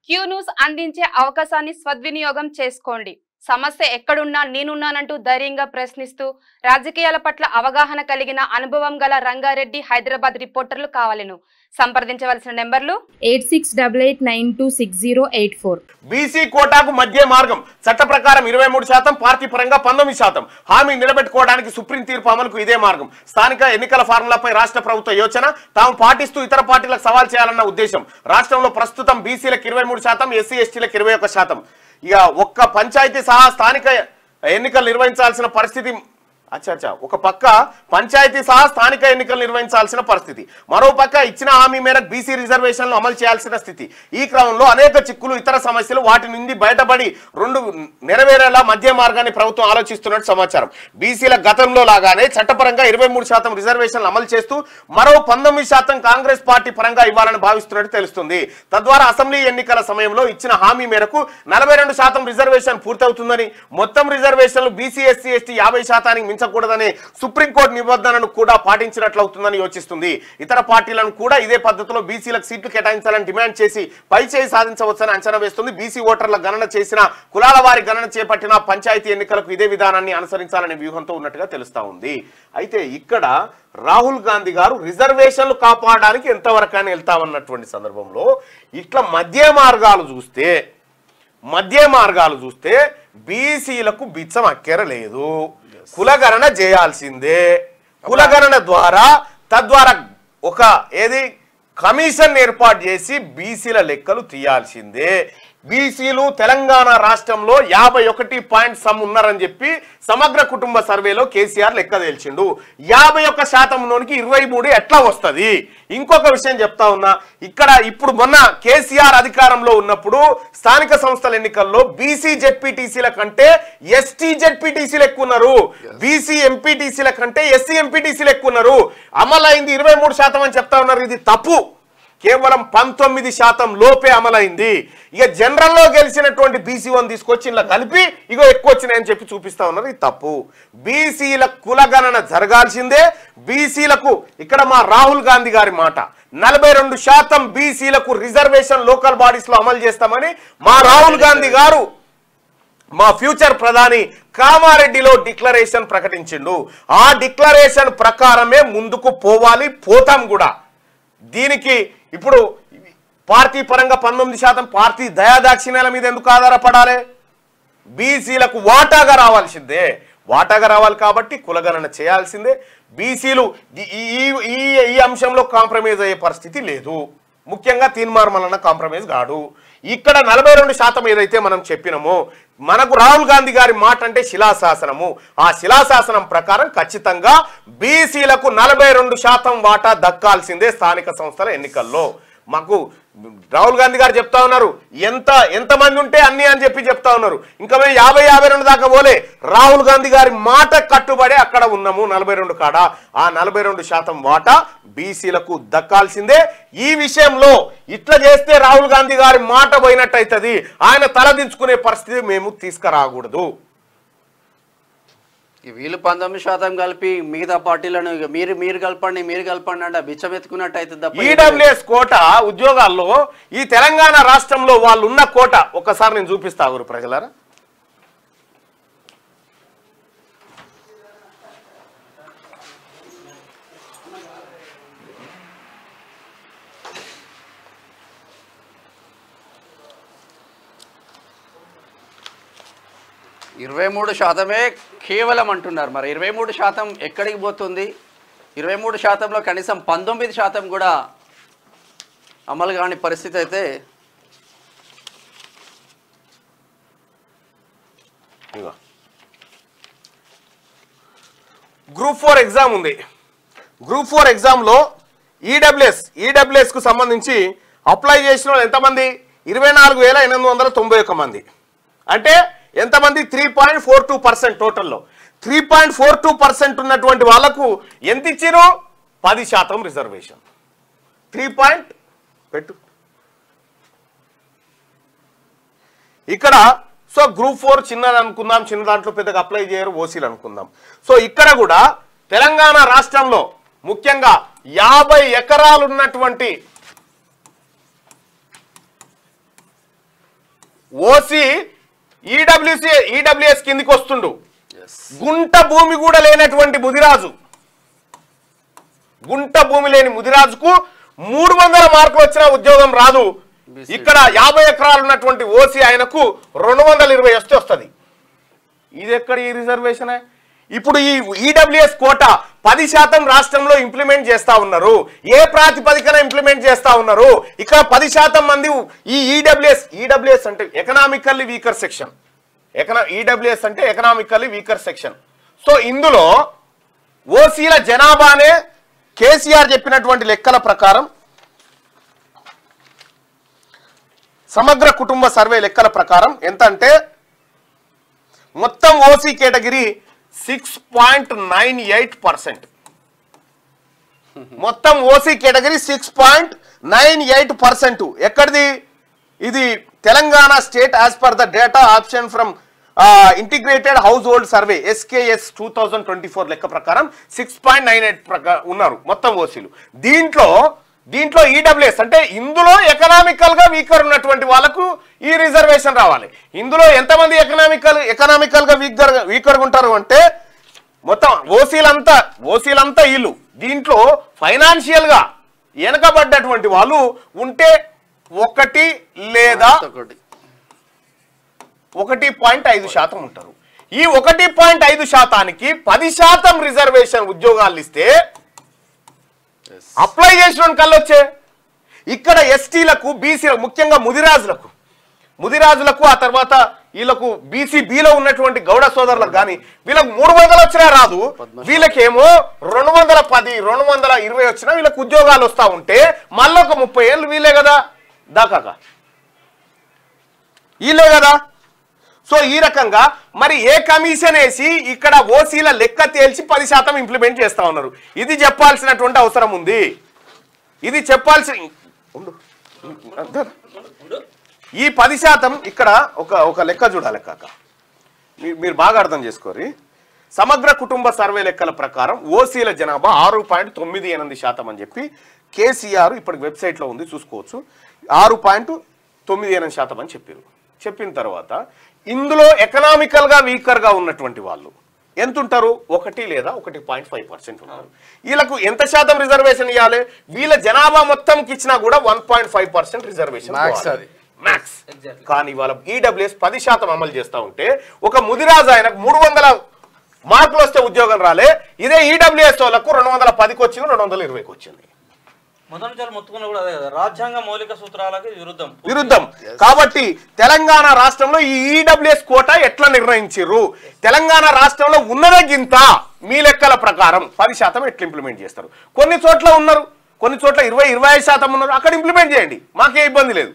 Q news అందించే అవకాశాన్ని సద్వినియోగం చేసుకోండి. సమస్య ఎక్కడున్నా నేనున్నానంటూ ధైర్యంగా ప్రశ్నిస్తూ రాజకీయాల పట్ల అవగాహన కలిగిన అనుభవం గల రంగారెడ్డి హైదరాబాద్ రిపోర్టర్లు కావాలను సంప్రదించవలసిన నెంబర్లు 8688926084. బీసీ కోటాకు మధ్య మార్గం చట్ట ప్రకారం 23%, పార్టీ పరంగా 19%. హామీ నిలబెట్టుకోవడానికి సుప్రీం తీర్పు అమలుకు ఇదే మార్గం. స్థానిక ఎన్నికల ఫార్ములాపై రాష్ట్ర ప్రభుత్వ యోచన తాము పాటిస్తూ ఇతర పార్టీలకు సవాల్ చేయాలన్న ఉద్దేశం. రాష్ట్రంలో ప్రస్తుతం బీసీలకు 23%, ఎస్సీ ఎస్టీలకు 21%. ఇక ఒక్క పంచాయతీ సహా స్థానిక ఎన్నికలు నిర్వహించాల్సిన పరిస్థితి. ఒక పక్క పంచాయతీ సహా స్థానిక ఎన్నికలు నిర్వహించాల్సిన పరిస్థితి, మరో పక్క ఇచ్చిన హామీ మేరకు బీసీ రిజర్వేషన్లు అమలు చేయాల్సిన స్థితి. ఈ క్రమంలో అనేక చిక్కులు, ఇతర సమస్యలు, వాటి నుండి బయటపడి రెండు నెరవేరేలా మధ్య మార్గాన్ని ప్రభుత్వం ఆలోచిస్తున్నట్టు సమాచారం. బీసీల గతంలో లాగానే చట్టపరంగా 23% రిజర్వేషన్లు అమలు చేస్తూ మరో 19% కాంగ్రెస్ పార్టీ పరంగా ఇవ్వాలని భావిస్తున్నట్టు తెలుస్తుంది. తద్వారా అసెంబ్లీ ఎన్నికల సమయంలో ఇచ్చిన హామీ మేరకు 42% రిజర్వేషన్ పూర్తవుతుందని, మొత్తం రిజర్వేషన్లు బీసీ ఎస్సీ ఎస్టీ 50%కి మించకూడదనే సుప్రీంకోర్టు నిబంధనను కూడా పాటించినట్లవుతుందని యోచిస్తుంది. ఇతర పార్టీలను కూడా ఇదే పద్ధతిలో బీసీలకు సీట్లు కేటాయించాలని డిమాండ్ చేసి పైచేయి సాధించవచ్చని అంచనా వేస్తుంది. బీసీ ఓటర్ల గణన చేసిన, కులాల వారి గణన చేపట్టిన పంచాయతీ ఎన్నికలకు ఇదే విధానాన్ని అనుసరించాలనే వ్యూహంతో ఉన్నట్టుగా తెలుస్తా ఉంది. అయితే ఇక్కడ రాహుల్ గాంధీ గారు రిజర్వేషన్లు కాపాడడానికి ఎంతవరకు వెళ్తామన్నటువంటి సందర్భంలో ఇట్లా మధ్య మార్గాలు చూస్తే బీసీలకు బిచ్చం అక్కరలేదు. కులగణన చేయాల్సిందే. కులగణన ద్వారా తద్వారా ఒక కమిషన్ ఏర్పాటు చేసి బీసీల లెక్కలు తీయాల్సిందే. బీసీలు తెలంగాణ రాష్ట్రంలో 51 ఉన్నారని చెప్పి సమగ్ర కుటుంబ సర్వేలో కేసీఆర్ లెక్క తేల్చిండు. 51%లోనికి 23 ఎట్లా వస్తుంది? ఇంకొక విషయం చెప్తా ఉన్నా, ఇక్కడ ఇప్పుడు మొన్న కేసీఆర్ అధికారంలో ఉన్నప్పుడు స్థానిక సంస్థల ఎన్నికల్లో బీసీ జెడ్పీటీసీల కంటే ఎస్టీ జెడ్పీటీసీలు ఎక్కువ ఉన్నారు, బీసీ ఎంపీటీసీల కంటే ఎస్సీ ఎంపీటీసీలు ఎక్కువ ఉన్నారు. అమలైంది 23% అని చెప్తా ఉన్నారు. ఇది తప్పు. కేవలం 19% లోపే అమలైంది. ఇక జనరల్లో గెలిచినటువంటి బీసీ1 తీసుకొచ్చి ఇలా కలిపి ఇగో ఎక్కువ వచ్చినాయని చెప్పి చూపిస్తా ఉన్నారు. ఇది తప్పు. బీసీల కులగణన జరగాల్సిందే. బీసీలకు ఇక్కడ మా రాహుల్ గాంధీ గారి మాట, 42% బీసీలకు రిజర్వేషన్ లోకల్ బాడీస్ లో అమలు చేస్తామని మా రాహుల్ గాంధీ గారు మా ఫ్యూచర్ ప్రధాని కామారెడ్డిలో డిక్లరేషన్ ప్రకటించిండు. ఆ డిక్లరేషన్ ప్రకారమే ముందుకు పోవాలి, పోతాం కూడా. దీనికి ఇప్పుడు పార్టీ పరంగా 19%, పార్టీ దయాదాక్షిణ్యాల మీద ఎందుకు ఆధారపడాలి? బీసీలకు వాటాగా రావాల్సిందే. వాటాగా రావాలి కాబట్టి కులగణన చేయాల్సిందే. బీసీలు ఈ అంశంలో కాంప్రమైజ్ అయ్యే పరిస్థితి లేదు. ముఖ్యంగా తీన్మార్మలన్న కాంప్రమైజ్ కాడు. ఇక్కడ 42% ఏదైతే మనం చెప్పినామో, మనకు రాహుల్ గాంధీ గారి మాట అంటే శిలాశాసనము. ఆ శిలాశాసనం ప్రకారం ఖచ్చితంగా బీసీలకు 42% వాటా దక్కాల్సిందే స్థానిక సంస్థల ఎన్నికల్లో. మాకు రాహుల్ గాంధీ గారు చెప్తా ఉన్నారు, ఎంతమంది ఉంటే అన్ని అని చెప్పి చెప్తా ఉన్నారు. ఇంకా మేము 50-52 దాకా పోలే. రాహుల్ గాంధీ గారి మాట కట్టుబడి అక్కడ ఉన్నాము 42 కాడ. ఆ 42% వాటా బీసీలకు దక్కాల్సిందే. ఈ విషయంలో ఇట్లా చేస్తే రాహుల్ గాంధీ గారి మాట పోయినట్టయితది. ఆయన తలదించుకునే పరిస్థితి మేము తీసుకురాకూడదు. వీళ్ళు 19% కలిపి మిగతా పార్టీలను మీరు కలపండి అంటే బిచ్చం ఎత్తుకున్నట్టు అవుతుంది. ఈడబ్ల్యూఎస్ కోట ఉద్యోగాల్లో ఈ తెలంగాణ రాష్ట్రంలో వాళ్ళు ఉన్న కోట ఒక్కసారి నేను చూపిస్తా ఊరు ప్రజలారా. – 23% కేవలం అంటున్నారు. మరి 23% ఎక్కడికి పోతుంది? 23%లో కనీసం 19% కూడా అమలు కాని పరిస్థితి అయితే గ్రూప్ 4 ఎగ్జామ్ ఉంది. గ్రూప్ 4 ఎగ్జామ్లో ఈడబ్ల్యూఎస్కు సంబంధించి అప్లై చేసిన వాళ్ళు ఎంతమంది? 24,891 మంది. అంటే ఎంతమంది? 3.42% టోటల్లో 3.42% ఉన్నటువంటి వాళ్ళకు ఎంత ఇచ్చారు? 10% రిజర్వేషన్. 3 పెట్టు ఇక్కడ. సో గ్రూప్ 4 చిన్నది అనుకుందాం, చిన్న దాంట్లో పెద్దగా అప్లై చేయరు, ఓసీలు అనుకుందాం. సో ఇక్కడ కూడా తెలంగాణ రాష్ట్రంలో ముఖ్యంగా 50 ఎకరాలు ఉన్నటువంటి ఓసీ ఈడబ్ల్యూఎస్ కిందికి వస్తుండు. గుంట భూమి కూడా లేనటువంటి ముదిరాజు, గుంట భూమి లేని ముదిరాజుకు 300 మార్కులు వచ్చినా ఉద్యోగం రాదు. ఇక్కడ 50 ఎకరాలు ఉన్నటువంటి ఓసీ ఆయనకు 220 వస్తుంది. ఇది ఎక్కడ ఈ రిజర్వేషన్? ఇప్పుడు ఈ ఈడబ్ల్యూఎస్ కోటా 10% రాష్ట్రంలో ఇంప్లిమెంట్ చేస్తా ఉన్నారు. ఏ ప్రాతిపదికన ఇంప్లిమెంట్ చేస్తా ఉన్నారు? ఇక్కడ 10% మంది ఈ ఈడబ్ల్యూఎస్ అంటే ఎకనామికల్లీ వీకర్ సెక్షన్, ఈడబ్ల్యూఎస్ అంటే ఎకనామికల్లీ వీకర్ సెక్షన్. సో ఇందులో ఓసీల జనాభానే కేసీఆర్ చెప్పినటువంటి లెక్కల ప్రకారం, సమగ్ర కుటుంబ సర్వే లెక్కల ప్రకారం ఎంత అంటే మొత్తం ఓసీ కేటగిరీ 6.98%. మొత్తం ఓసీ కేటగిరీ 6.98%. ఎక్కడిది ఇది? Telangana state as per the data option from integrated house hold survey SKS 2024 లెక్క ప్రకారం 6.98 ఉన్నారు మొత్తం ఓసీలు. దీంట్లో ఈడబ్ల్యూఎస్ అంటే ఇందులో ఎకనామికల్ గా వీకర్ ఉన్నటువంటి వాళ్ళకు ఈ రిజర్వేషన్ రావాలి. ఇందులో ఎంతమంది ఎకనామికల్ గా వీకర్ ఉంటారు అంటే మొత్తం ఓసీలంతా వీళ్ళు. దీంట్లో ఫైనాన్షియల్ గా వెనకబడ్డటువంటి వాళ్ళు ఉంటే 1 లేదా 1.5% ఉంటారు. ఈ 1.5%కి 10% రిజర్వేషన్ ఉద్యోగాలు ఇస్తే అప్లై చేసిన కళ్ళొచ్చే. ఇక్కడ ఎస్టీలకు, బీసీలకు, ముఖ్యంగా ముదిరాజులకు ఆ తర్వాత వీళ్ళకు బీసీబీలో ఉన్నటువంటి గౌడ సోదరులకు కానీ వీళ్ళకు 300 వచ్చినా రాదు. వీళ్ళకేమో 210, 220 వచ్చినా వీళ్ళకి ఉద్యోగాలు వస్తూ ఉంటే మళ్ళీ ఒక 30 ఏళ్ళు వీళ్ళే కదా వీళ్ళే కదా. సో ఈ రకంగా మరి ఏ కమిషన్ వేసి ఇక్కడ ఓసీల లెక్క తేల్చి 10% ఇంప్లిమెంట్ చేస్తా ఉన్నారు? ఇది చెప్పాల్సినటువంటి అవసరం ఉంది. ఇది చెప్పాల్సిన ఈ 10% ఇక్కడ ఒక లెక్క చూడాలి కాక, మీరు బాగా అర్థం చేసుకోరి. సమగ్ర కుటుంబ సర్వే లెక్కల ప్రకారం ఓసీల జనాభా 6.98% అని చెప్పి కేసీఆర్ ఇప్పటికి వెబ్సైట్లో ఉంది, చూసుకోవచ్చు. 6.98% అని చెప్పిన తర్వాత ఇందులో ఎకనామికల్ గా వీకర్ గా ఉన్నటువంటి వాళ్ళు ఎంత ఉంటారు? 1 లేదా 1.5% ఉన్నారు. వీళ్ళకు ఎంత శాతం రిజర్వేషన్ ఇవ్వాలి? వీళ్ళ జనాభా మొత్తంకి ఇచ్చినా కూడా 1.5% రిజర్వేషన్ మ్యాక్స్. కానీ వాళ్ళ ఈడబ్ల్యూఎస్ 10% అమలు చేస్తా ఉంటే ఒక ముదిరాజు ఆయనకు 300 మార్కులు వస్తే ఉద్యోగం రాలే. ఇదే ఈడబ్ల్యూఎస్ వాళ్ళకు 210కి వచ్చింది, 220కి వచ్చింది. రాజ్యాంగ మౌలిక సూత్రాలకు విరుద్ధం. కాబట్టి తెలంగాణ రాష్ట్రంలో ఈ ఈడబ్ల్యూఎస్ కోటా ఎట్లా నిర్ణయించారు? తెలంగాణ రాష్ట్రంలో ఉన్నదే గింత మీ లెక్కల ప్రకారం 10% ఎట్లా ఇంప్లిమెంట్ చేస్తారు? కొన్ని చోట్ల ఉన్నారు, కొన్ని చోట్ల 20-25% ఉన్నారు. అక్కడ ఇంప్లిమెంట్ చేయండి, మాకే ఇబ్బంది లేదు,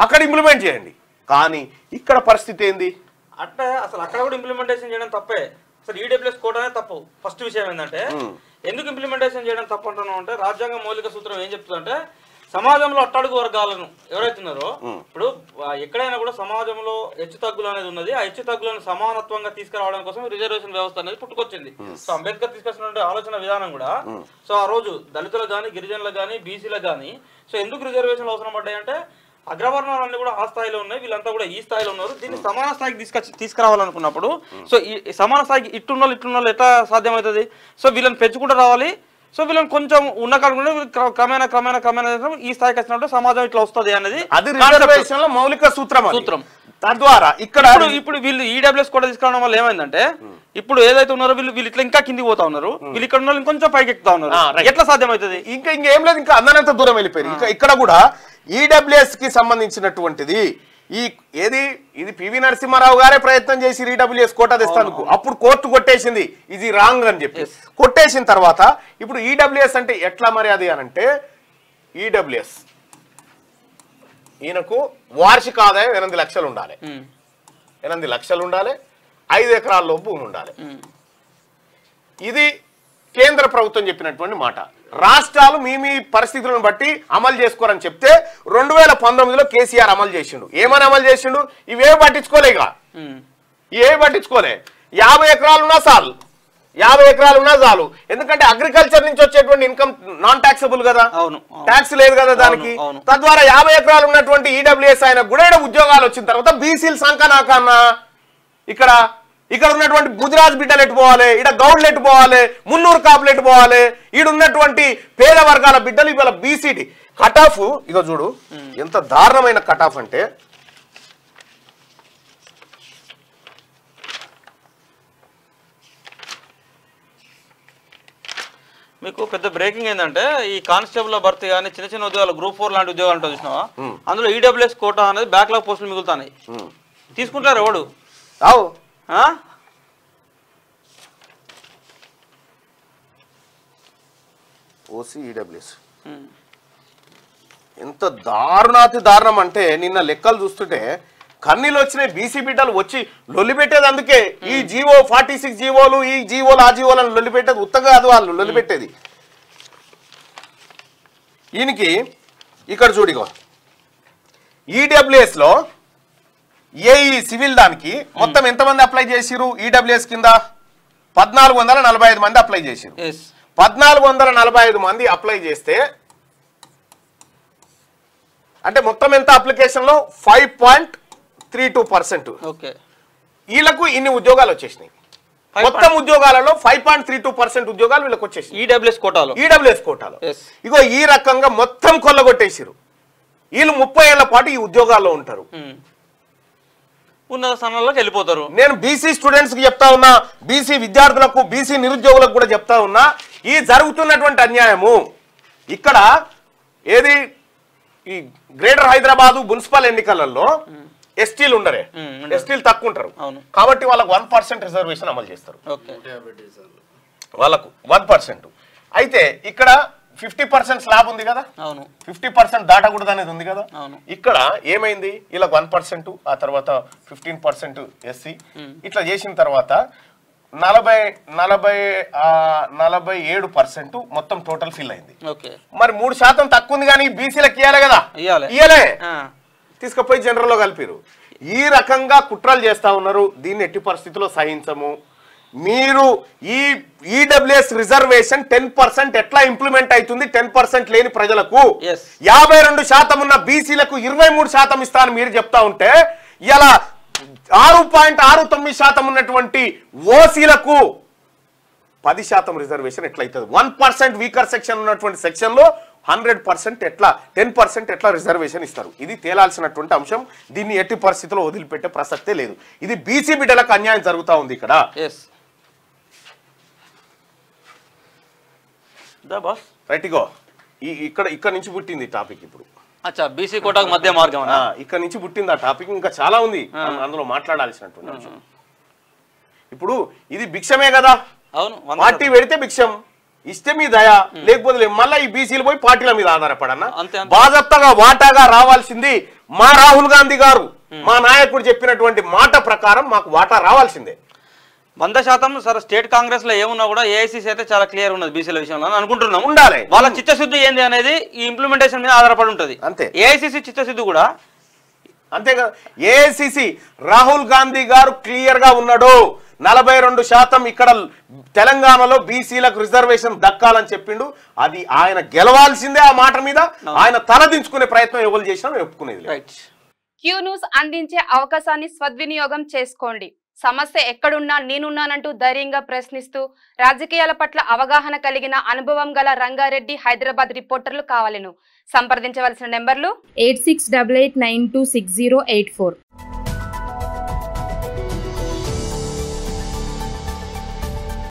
అక్కడ ఇంప్లిమెంట్ చేయండి. కానీ ఇక్కడ పరిస్థితి ఏంది అంటే అసలు అక్కడ కూడా ఇంప్లిమెంటేషన్ చేయడం తప్పే. అసలు ఈడబ్ల్యూఎస్ కోటానే తప్పు. ఫస్ట్ విషయం ఏంటంటే ఎందుకు ఇంప్లిమెంటేషన్ చేయడం తప్పు అంటున్నాం అంటే రాజ్యాంగ మౌలిక సూత్రం ఏం చెప్తుందంటే సమాజంలో అట్టడుగు వర్గాలను ఎవరైతే ఉన్నారో ఇప్పుడు ఎక్కడైనా కూడా సమాజంలో హెచ్చు తగ్గులు అనేది ఉన్నది. ఆ హెచ్చు తగ్గులను సమానత్వంగా తీసుకురావడం కోసం రిజర్వేషన్ వ్యవస్థ అనేది పుట్టుకొచ్చింది. సో అంబేద్కర్ తీసుకొచ్చినటువంటి ఆలోచన విధానం కూడా సో ఆ రోజు దళితులకు కానీ, గిరిజనులకు కానీ, బీసీలకు కానీ సో ఎందుకు రిజర్వేషన్లు అవసరం పడ్డాయంటే అగ్రవర్ణాలన్నీ కూడా ఆ స్థాయిలో ఉన్నాయి, వీళ్ళంతా కూడా ఈ స్థాయిలో ఉన్నారు. దీన్ని సమాన స్థాయికి తీసుకురావాలనుకున్నప్పుడు సో ఈ సమాన స్థాయికి ఇట్టున్నోళ్ళు ఎట్లా సాధ్యమవుతుంది? సో వీళ్ళని పెంచుకుంటూ రావాలి. సో వీళ్ళని కొంచెం ఉన్న కాకుండా క్రమేణా ఈ స్థాయికి వచ్చినప్పుడు సమాజం ఇట్లా వస్తుంది అనేది మౌలిక సూత్రం. తద్వారా ఇప్పుడు వీళ్ళు ఈడబ్ల్యూఎస్ కూడా తీసుకురావడం వల్ల ఏమైందంటే ఇప్పుడు ఏదైతే ఉన్నారో వీళ్ళు ఇట్లా ఇంకా కిందికి పోతా ఉన్నారు, వీళ్ళు ఇక్కడ ఉన్న ఇంకొంచెం పైకి ఎక్కుతా ఉన్నారు. ఎట్లా సాధ్యమవుతుంది? ఇంకేం లేదు, ఇంకా అందనంత దూరం వెళ్ళిపోయారు. ఇక్కడ కూడా ఈడబ్ల్యూఎస్ కి సంబంధించినటువంటిది ఇది పివి నరసింహారావు గారే ప్రయత్నం చేసి ఈడబ్ల్యూఎస్ కోటా తెస్తాను. అప్పుడు కోర్టు కొట్టేసింది ఇది రాంగ్ అని చెప్పి. కొట్టేసిన తర్వాత ఇప్పుడు ఈడబ్ల్యూఎస్ అంటే ఎట్లా మరి అది అనంటే ఈడబ్ల్యూఎస్ ఈయనకు వార్షిక ఆదాయం 8 లక్షలు ఉండాలి, 8 లక్షలు ఉండాలి, 5 ఎకరాల్లో భూమి ఉండాలి. ఇది కేంద్ర ప్రభుత్వం చెప్పినటువంటి మాట. రాష్ట్రాలు మీ పరిస్థితులను బట్టి అమలు చేసుకోరని చెప్తే 2019లో కేసీఆర్ అమలు చేసిండు. ఏమని అమలు చేసిండు? ఇవేమి పట్టించుకోలే, 50 ఎకరాలున్నా చాలు, 50 ఎకరాలు ఉన్నా చాలు. ఎందుకంటే అగ్రికల్చర్ నుంచి వచ్చేటువంటి ఇన్కమ్ నాన్ టాక్సబుల్ కదా, ట్యాక్స్ లేదు కదా దానికి. తద్వారా 50 ఎకరాలు ఉన్నటువంటి ఈడబ్ల్యూఎస్ ఆయన కూడా ఉద్యోగాలు వచ్చిన తర్వాత బీసీలు సంకనాకన్నా ఇక్కడ ఉన్నటువంటి ముదిరాజ్ బిడ్డలు ఎట్టు పోవాలి, ఇక్కడ గౌడ్లు ఎట్టు పోవాలి, మున్నూరు కాపులు ఎట్టు పోవాలి, ఈడ ఉన్నటువంటి పేద వర్గాల బిడ్డలు ఇవాళ బీసీటీ కట్ ఆఫ్. ఇక చూడు ఎంత దారుణమైన కట్ ఆఫ్ అంటే, మీకు పెద్ద బ్రేకింగ్ ఏంటంటే ఈ కానిస్టేబుల్ భర్తీ కానీ చిన్న చిన్న ఉద్యోగాలు గ్రూప్ 4 లాంటి ఉద్యోగాలు అంటే చూసినావా, అందులో ఈడబ్ల్యూఎస్ కోటా అనేది బ్యాక్లాగ్ పోస్టులు మిగులుతాయి. తీసుకుంటారు ఎవడు? ఓసీ ఈడబ్ల్యూఎస్ ఎంత దారుణాతి దారుణం అంటే, నిన్న లెక్కలు చూస్తుంటే కన్నీళ్ళు వచ్చినాయి. బీసీ బిడ్డలు వచ్చి లొల్లి పెట్టేది అందుకే. ఈ జీవో 46 జీవోలు, ఈ జీవోలు ఆ జీవోలను లొల్లి పెట్టేది ఉత్తగా కాదు, వాళ్ళు లొల్లి పెట్టేది. ఈయనకి ఇక్కడ చూడిగో ఈడబ్ల్యూఎస్ లో ఏఈ సివిల్ దానికి మొత్తం ఎంతమంది అప్లై చేసిరు? ఈడబ్ల్యూఎస్ కింద 1445 మంది అప్లై చేసిరు. 1445 మంది అప్లై చేస్తే అంటే మొత్తం ఎంత అప్లికేషన్ లో 5.32%. వీళ్ళకు ఇన్ని ఉద్యోగాలు వచ్చేసినాయి. మొత్తం ఉద్యోగాలలో 5.32% ఉద్యోగాలు వీళ్ళకి వచ్చేసినాయి ఈడబ్ల్యూఎస్ కోటాలో. ఇగో ఈ రకంగా మొత్తం కొల్లగొట్టేసిరు. వీళ్ళు 30 ఏళ్ల పాటు ఈ ఉద్యోగాల్లో ఉంటారు, ఉన్నత స్థానాల్లోకి వెళ్ళిపోతారు. నేను బీసీ స్టూడెంట్స్ కి చెప్తా ఉన్నా, బీసీ విద్యార్థులకు, బీసీ నిరుద్యోగులకు కూడా చెప్తా ఉన్నా, ఈ జరుగుతున్నటువంటి అన్యాయము ఇక్కడ ఏది ఈ గ్రేటర్ హైదరాబాద్ మున్సిపల్ ఎన్నికలలో ఎస్టీలు ఉండరే, ఎస్టీలు తక్కువ ఉంటారు కాబట్టి వాళ్ళకు 1% రిజర్వేషన్ అమలు చేస్తారు. వాళ్ళకు 1%. అయితే ఇక్కడ 50% స్లాబ్ ఉంది కదా, 50% దాటకూడదు అనేది ఉంది కదా. ఇక్కడ ఏమైంది, ఇలా 1%, ఆ తర్వాత 15% ఎస్సీ, ఇట్లా చేసిన తర్వాత 47% మొత్తం టోటల్ ఫిల్ అయింది. మరి 3% తక్కువ ఉంది కానీ బీసీలకు ఇవ్వాలి కదా, ఇయ్యలే, తీసుకుపోయి జనరల్ లో కలిపిరు. ఈ రకంగా కుట్రలు చేస్తా ఉన్నారు. దీన్ని ఎట్టి పరిస్థితుల్లో సహించము. మీరు ఈ ఈడబ్ల్యూఎస్ రిజర్వేషన్ 10% ఎట్లా ఇంప్లిమెంట్ అవుతుంది? 10% లేని ప్రజలకు 52% ఉన్న బీసీలకు 23% ఇస్తాను మీరు చెప్తా ఉంటే, ఇలా 6.69% ఉన్నటువంటి ఓసీలకు 10% రిజర్వేషన్ ఎట్లయితుంది? 1% వీకర్ సెక్షన్ ఉన్నటువంటి సెక్షన్ లో 100% ఎట్లా, 10% ఎట్లా రిజర్వేషన్ ఇస్తారు? ఇది తేలాల్సినటువంటి అంశం. దీన్ని ఎట్టి పరిస్థితుల్లో వదిలిపెట్టే ప్రసక్తే లేదు. ఇది బీసీ బిడ్డలకు అన్యాయం జరుగుతా ఉంది ఇక్కడ. రైట్ గో ఇక్కడ నుంచి పుట్టింది టాపిక్. ఇప్పుడు బీసీ కోటాకు మధ్య మార్గం ఇక్కడ నుంచి పుట్టింది ఆ టాపిక్. ఇంకా చాలా ఉంది అందులో మాట్లాడాల్సినటువంటి అంశం. ఇప్పుడు ఇది భిక్షమే కదా, పార్టీ పెడితే భిక్షం, ఇస్తే మీ దయా, లేకపోతే మళ్ళీ ఈ బీసీలు పోయి పార్టీల మీద ఆధారపడన్నా. బాజప్తగా వాటాగా రావాల్సింది మా రాహుల్ గాంధీ గారు, మా నాయకుడు చెప్పినటువంటి మాట ప్రకారం మాకు వాటా రావాల్సిందే. 100% సరే. స్టేట్ కాంగ్రెస్ లో ఏమున్నా కూడా ఏఐసీసీ అయితే చాలా క్లియర్ ఉన్నది బీసీల విషయంలో అనుకుంటున్నాం. ఉండాలి. వాళ్ళ చిత్తశుద్ధి ఏంది అనేది ఈ ఇంప్లిమెంటేషన్ మీద ఆధారపడి ఉంటది. అంతే. ఏఐసీసీ చిత్తశుద్ధి కూడా అంతే కదా. ఏఐసీసీ రాహుల్ గాంధీ గారు క్లియర్ గా ఉన్నాడు. 42% ఇక్కడ తెలంగాణలో బీసీలకు రిజర్వేషన్ దక్కాలని చెప్పిండు. అది ఆయన గెలవాల్సిందే. ఆ మాట మీద ఆయన తలదించుకునే ప్రయత్నం ఎవరు చేసినా ఒప్పుకునేది. క్యూ న్యూస్ అందించే అవకాశాన్ని సద్వినియోగం చేసుకోండి. సమస్య ఎక్కడున్నా నేనున్నానంటూ ధైర్యంగా ప్రశ్నిస్తూ రాజకీయాల పట్ల అవగాహన కలిగిన అనుభవం గల రంగారెడ్డి హైదరాబాద్ రిపోర్టర్లు కావాలను సంప్రదించవలసిన నెంబర్లు 8688926084.